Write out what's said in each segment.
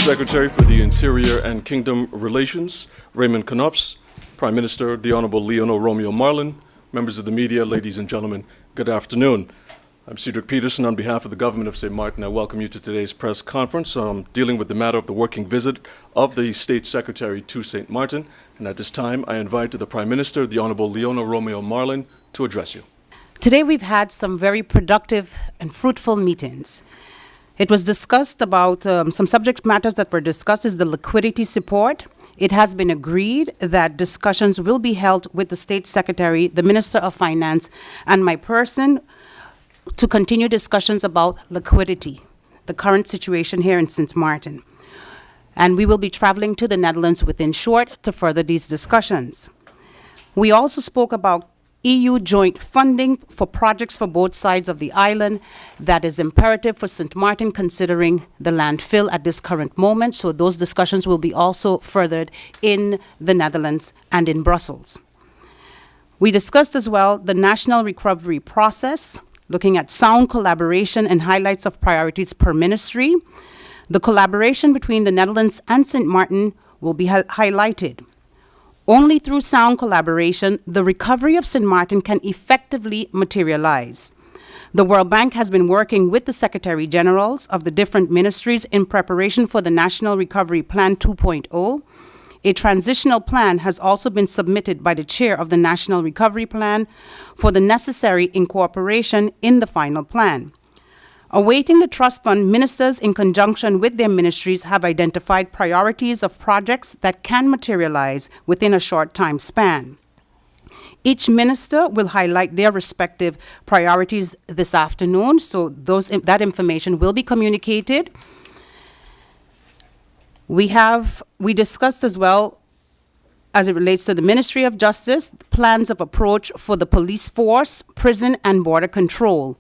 Secretary for the Interior and Kingdom Relations, Raymond Knops, Prime Minister, the Honorable Leona Romeo Marlin, members of the media, ladies and gentlemen, good afternoon. I'm Cedric Peterson on behalf of the Government of St. Martin. I welcome you to today's press conference dealing with the matter of the working visit of the State Secretary to St. Martin. And at this time, I invite the Prime Minister, the Honorable Leona Romeo Marlin, to address you. Today we've had some very productive and fruitful meetings. It was discussed about some subject matters that were discussed is the liquidity support. It has been agreed that discussions will be held with the State Secretary, the Minister of Finance, and my person to continue discussions about liquidity, the current situation here in St. Martin. And we will be traveling to the Netherlands within short to further these discussions. We also spoke about EU joint funding for projects for both sides of the island that is imperative for St. Martin considering the landfill at this current moment. So those discussions will be also furthered in the Netherlands and in Brussels. We discussed as well the national recovery process, looking at sound collaboration and highlights of priorities per ministry. The collaboration between the Netherlands and St. Martin will be highlighted. Only through sound collaboration, the recovery of St. Martin can effectively materialize. The World Bank has been working with the Secretary Generals of the different ministries in preparation for the National Recovery Plan 2.0. A transitional plan has also been submitted by the chair of the National Recovery Plan for the necessary incorporation in the final plan. Awaiting the trust fund, ministers in conjunction with their ministries have identified priorities of projects that can materialize within a short time span. Each minister will highlight their respective priorities this afternoon, so that information will be communicated. We discussed as well, as it relates to the Ministry of Justice, plans of approach for the police force, prison, and border control.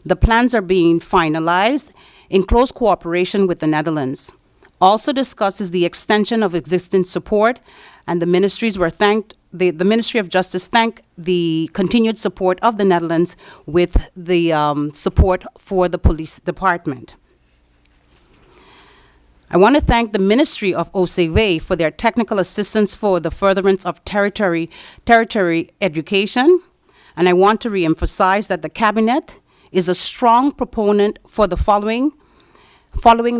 The plans are being finalized in close cooperation with the Netherlands. Also discusses the extension of existing support, and the ministries were thanked. The Ministry of Justice thanked the continued support of the Netherlands with the support for the police department. I want to thank the Ministry of OCW for their technical assistance for the furtherance of territory education. And I want to reemphasize that the Cabinet is a strong proponent for the following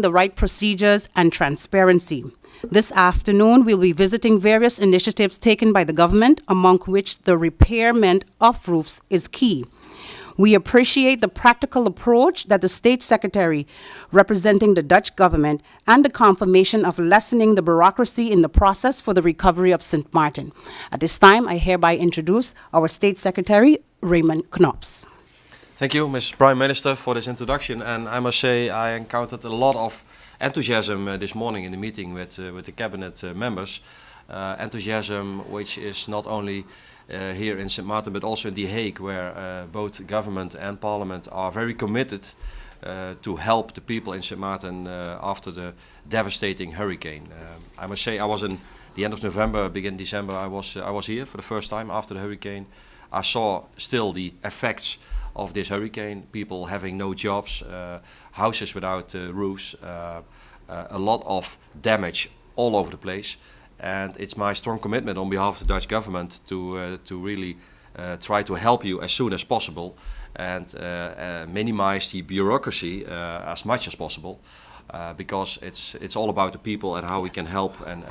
the right procedures and transparency. This afternoon, we'll be visiting various initiatives taken by the government, among which the repairment of roofs is key. We appreciate the practical approach that the State Secretary, representing the Dutch government, and the confirmation of lessening the bureaucracy in the process for the recovery of St. Martin. At this time, I hereby introduce our State Secretary, Raymond Knops. Thank you, Ms. Prime Minister, for this introduction. And I must say I encountered a lot of enthusiasm this morning in the meeting with the Cabinet members. Enthusiasm which is not only here in St. Martin, but also in The Hague, where both government and parliament are very committed to help the people in St. Martin after the devastating hurricane. I must say I was in the end of November, beginning December, I was here for the first time after the hurricane. I saw still the effects of this hurricane, people having no jobs, houses without roofs, a lot of damage all over the place. And it's my strong commitment on behalf of the Dutch government to really try to help you as soon as possible and minimize the bureaucracy as much as possible, because it's all about the people and how we can help and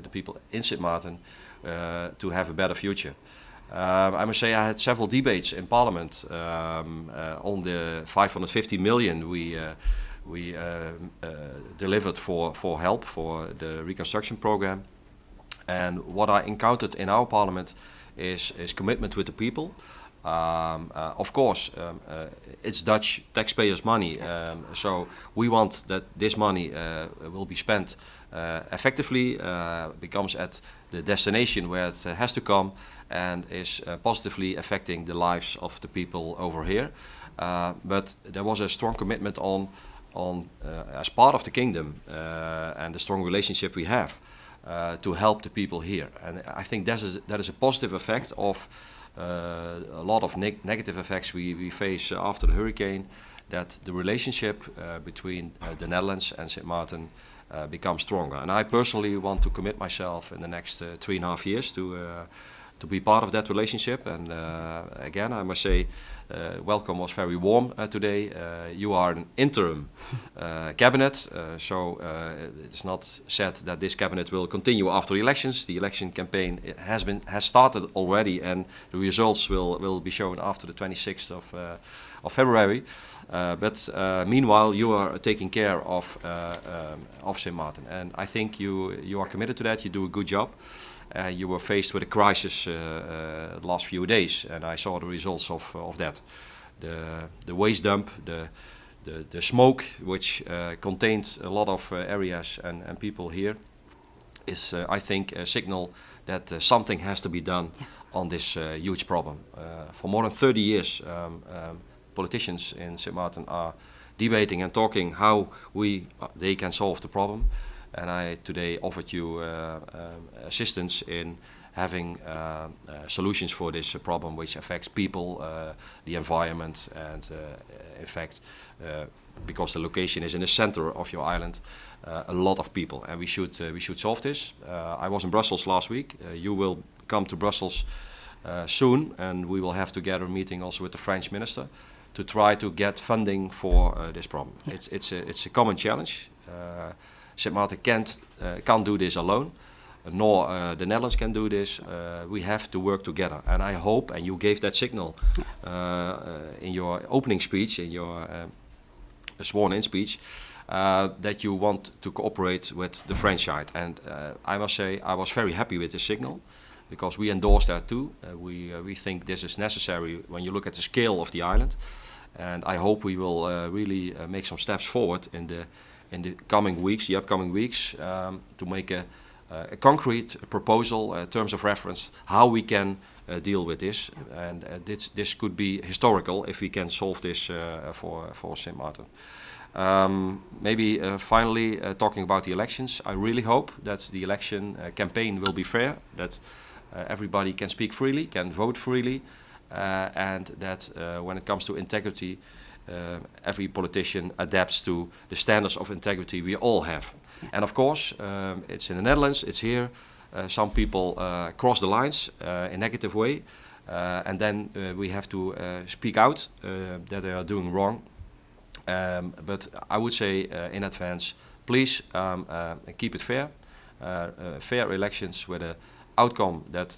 the people in St. Martin to have a better future. I must say I had several debates in Parliament on the 550 million we delivered for help for the reconstruction program. And what I encountered in our Parliament is commitment with the people. Of course, it's Dutch taxpayers' money, so we want that this money will be spent effectively, becomes at the destination where it has to come, and is positively affecting the lives of the people over here. But there was a strong commitment on as part of the kingdom and the strong relationship we have to help the people here. And I think that is a positive effect of a lot of negative effects we face after the hurricane, that the relationship between the Netherlands and St. Martin become stronger. And I personally want to commit myself in the next 3.5 years to be part of that relationship. And again, I must say, welcome was very warm today. You are an interim cabinet, so it is not said that this cabinet will continue after elections. The election campaign has started already, and the results will be shown after the 26th of February. But meanwhile, you are taking care of Sint Maarten, and I think you are committed to that. You do a good job. You were faced with a crisis the last few days, and I saw the results of that. The waste dump, the smoke, which contained a lot of areas and people here, is, I think, a signal that something has to be done on this huge problem. For more than 30 years, politicians in Sint Maarten are debating and talking how they can solve the problem. And I today offered you assistance in having solutions for this problem, which affects people, the environment, and in fact, because the location is in the center of your island, a lot of people. And we should solve this. I was in Brussels last week. You will come to Brussels soon, and we will have together a meeting also with the French minister to try to get funding for this problem. Yes. It's a common challenge. Sint Maarten can't do this alone, nor the Netherlands can do this. We have to work together, and I hope, and you gave that signal in your opening speech, in your sworn-in speech, that you want to cooperate with the French side. And I must say, I was very happy with this signal, because we endorse that too. We think this is necessary when you look at the scale of the island, and I hope we will really make some steps forward in the coming weeks, the upcoming weeks, to make a concrete proposal, terms of reference, how we can deal with this. And this could be historical if we can solve this for Sint Maarten. Maybe finally, talking about the elections, I really hope that the election campaign will be fair, that everybody can speak freely, can vote freely, and that when it comes to integrity, every politician adapts to the standards of integrity we all have. Yeah. And of course, it's in the Netherlands, it's here. Some people cross the lines in a negative way, and then we have to speak out that they are doing wrong. But I would say in advance, please keep it fair. Fair elections with an outcome that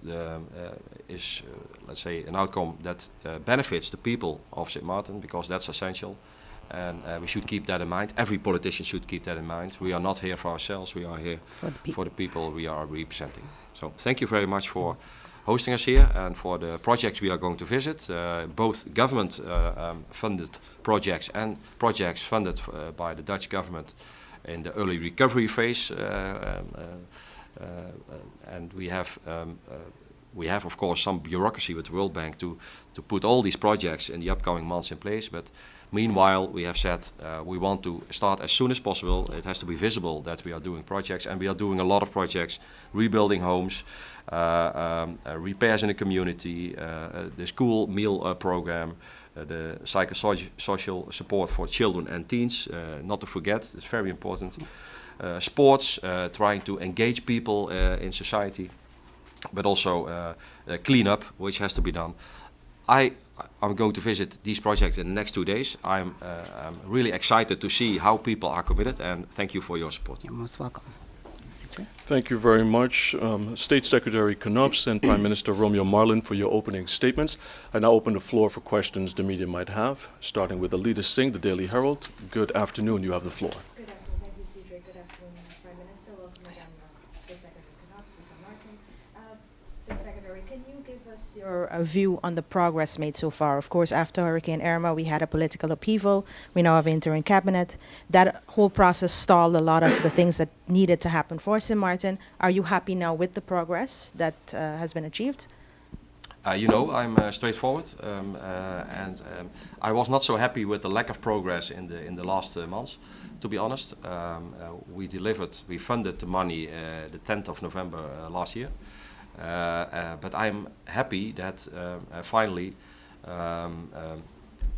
is, let's say, an outcome that benefits the people of Sint Maarten, because that's essential. And we should keep that in mind. Every politician should keep that in mind. We are not here for ourselves. We are here for the people we are representing. So thank you very much for hosting us here and for the projects we are going to visit, both government-funded projects and projects funded by the Dutch government in the early recovery phase. And we have, of course, some bureaucracy with the World Bank to put all these projects in the upcoming months in place. But meanwhile, we have said we want to start as soon as possible. It has to be visible that we are doing projects, and we are doing a lot of projects, rebuilding homes, repairs in the community, the school meal program, the psychosocial support for children and teens, not to forget, it's very important. Sports, trying to engage people in society, but also clean up, which has to be done. I'm going to visit these projects in the next 2 days. I'm really excited to see how people are committed, and thank you for your support. You're most welcome. Thank you very much, State Secretary Knops and Prime Minister Romeo Marlin, for your opening statements. I now open the floor for questions the media might have, starting with Alida Singh, the Daily Herald. Good afternoon, you have the floor. Good afternoon, thank you, Cedric. Good afternoon, Prime Minister. Welcome again, State Secretary Knops, Sint Maarten. State Secretary, can you give us your view on the progress made so far? Of course, after Hurricane Irma, we had a political upheaval. We now have interim cabinet. That whole process stalled a lot of the things that needed to happen for Sint Maarten. Are you happy now with the progress that has been achieved? You know, I'm straightforward, and I was not so happy with the lack of progress in the last months. To be honest, we funded the money the 10th of November last year. But I'm happy that finally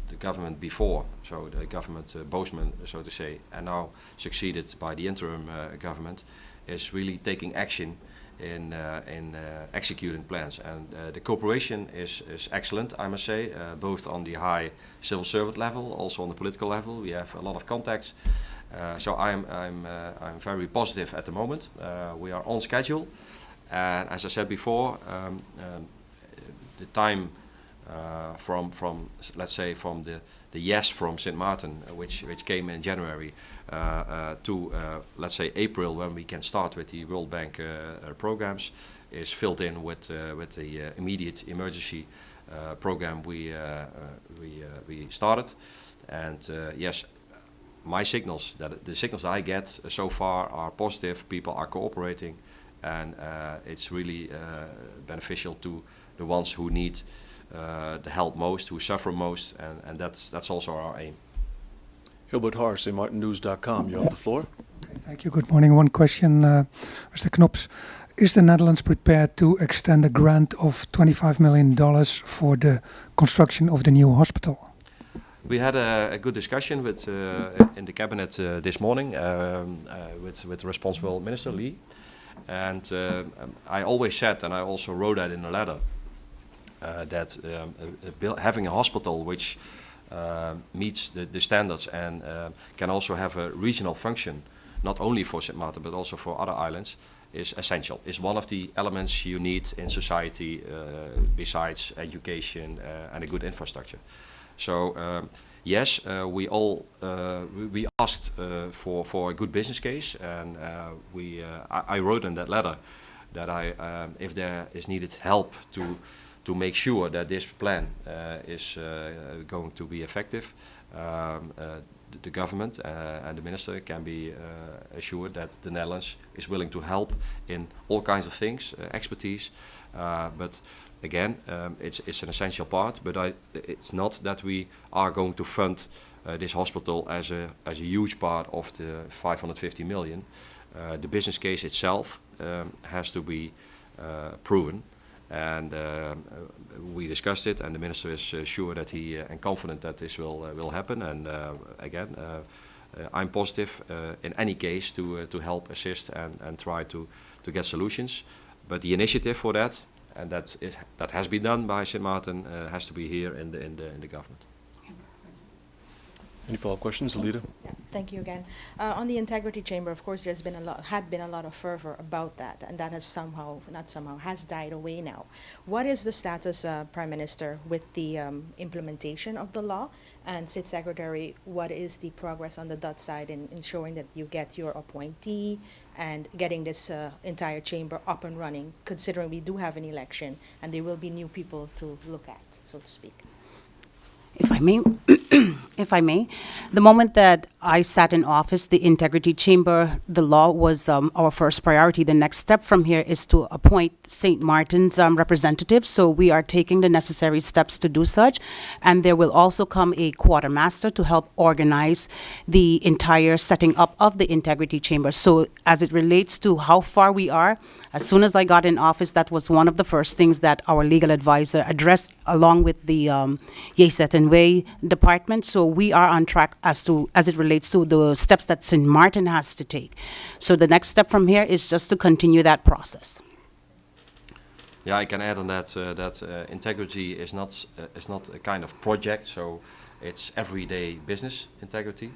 the government before, so the government Boosman, so to say, and now succeeded by the interim government, is really taking action in executing plans. And the cooperation is excellent, I must say, both on the high civil servant level, also on the political level. We have a lot of contacts. So I'm very positive at the moment. We are on schedule, and as I said before, the time from let's say from the yes from Sint Maarten, which came in January, to let's say April, when we can start with the World Bank programs, is filled in with the immediate emergency program we started, and yes. My signals, the signals I get so far are positive. People are cooperating, and it's really beneficial to the ones who need the help most, who suffer most, and that's also our aim. Hilbert Haar, stmartinnews.com. You have the floor. Okay, thank you. Good morning. One question, Mr. Knops. Is the Netherlands prepared to extend a grant of $25 million for the construction of the new hospital? We had a good discussion with in the cabinet this morning with the responsible minister Lee, and I always said, and I also wrote that in a letter, that having a hospital which meets the standards and can also have a regional function, not only for Sint Maarten but also for other islands, is essential. Is one of the elements you need in society besides education and a good infrastructure. So yes, we asked for a good business case, and I wrote in that letter that if there is needed help to make sure that this plan is going to be effective, the government and the minister can be assured that the Netherlands is willing to help in all kinds of things, expertise, but again, it's an essential part, but it's not that we are going to fund this hospital as a huge part of the 550 million. The business case itself has to be proven, and we discussed it, and the minister is sure that he and confident that this will happen. And again, I'm positive in any case to help assist and try to get solutions. But the initiative for that, and that has been done by Sint Maarten, has to be here in the government. Any follow-up questions, Alida? Yeah, thank you again. On the integrity chamber, of course, had been a lot of fervor about that, and that has has died away now. What is the status, Prime Minister, with the implementation of the law? And State Secretary, what is the progress on the Dutch side in ensuring that you get your appointee and getting this entire chamber up and running, considering we do have an election and there will be new people to look at, so to speak? If I may, if I may, the moment that I sat in office, the Integrity Chamber, the law was our first priority. The next step from here is to appoint St. Martin's representatives. So we are taking the necessary steps to do such. And there will also come a quartermaster to help organize the entire setting up of the Integrity Chamber. So as it relates to how far we are, as soon as I got in office, that was one of the first things that our legal advisor addressed along with the Yeset and Way department. So we are on track as it relates to the steps that St. Maarten has to take. So the next step from here is just to continue that process. Yeah, I can add on that integrity is not a kind of project, so it's everyday business integrity.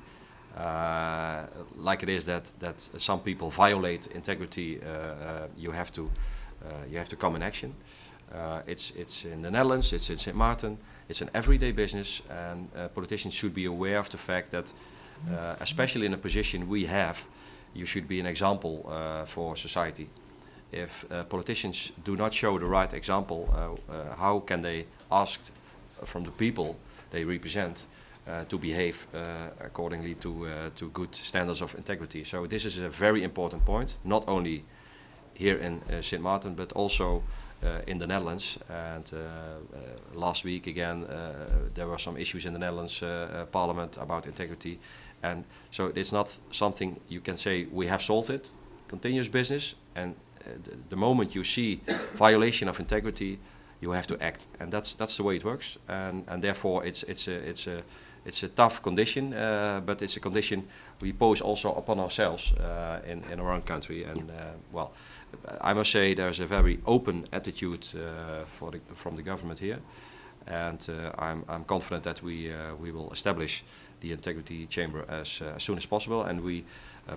Like it is that some people violate integrity, you have to come in action. It's in the Netherlands, it's in Sint Maarten. It's an everyday business, and politicians should be aware of the fact that, especially in a position we have, you should be an example for society. If politicians do not show the right example, how can they ask from the people they represent to behave accordingly to good standards of integrity? So this is a very important point, not only here in Sint Maarten, but also in the Netherlands. And last week again there were some issues in the Netherlands Parliament about integrity, and so it's not something you can say we have solved it. Continuous business, and the moment you see violation of integrity, you have to act, and that's the way it works. And therefore, it's a tough condition, but it's a condition we pose also upon ourselves in our own country. And well, I must say there's a very open attitude from the government here, and I'm confident that we will establish the integrity chamber as soon as possible, and we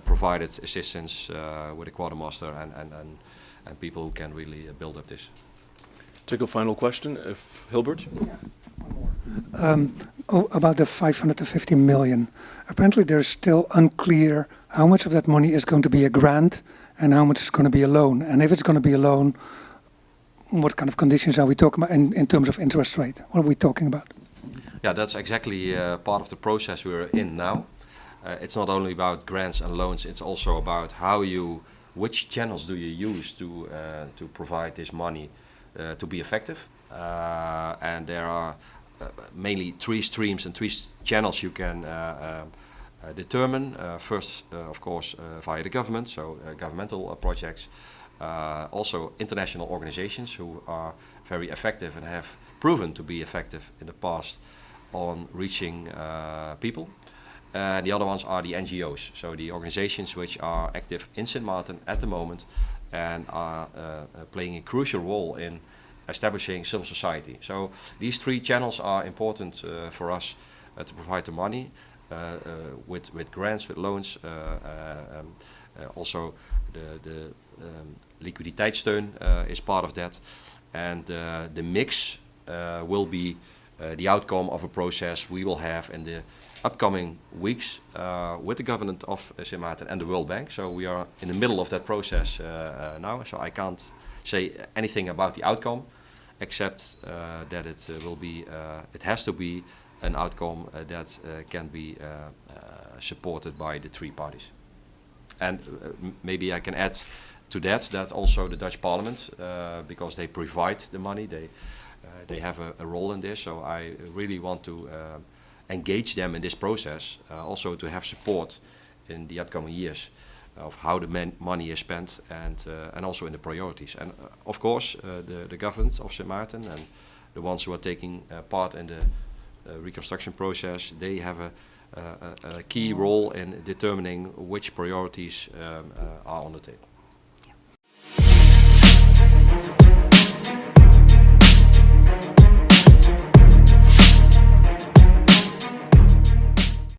provided assistance with a quartermaster and people who can really build up this. Take a final question, if Hilbert. About the 550 million. Apparently there's still unclear how much of that money is going to be a grant and how much is going to be a loan. And if it's going to be a loan, what kind of conditions are we talking about in terms of interest rate? What are we talking about? Yeah, that's exactly part of the process we're in now. It's not only about grants and loans, it's also about which channels do you use to provide this money to be effective. And there are mainly three streams and three channels you can determine. First, of course, via the government, so governmental projects. Also international organizations who are very effective and have proven to be effective in the past on reaching people. The other ones are the NGOs, so the organizations which are active in Sint Maarten at the moment and are playing a crucial role in establishing civil society. So these three channels are important for us to provide the money with grants, with loans. Also the liquiditeitssteun is part of that, and the mix will be the outcome of a process we will have in the upcoming weeks with the government of Sint Maarten and the World Bank. So we are in the middle of that process now, so I can't say anything about the outcome, except that it has to be an outcome that can be supported by the three parties. And maybe I can add to that also the Dutch Parliament, because they provide the money, they have a role in this. So I really want to engage them in this process, also to have support in the upcoming years of how the money is spent and also in the priorities. And of course, the government of Sint Maarten and the ones who are taking part in the reconstruction process, they have a key role in determining which priorities are on the table.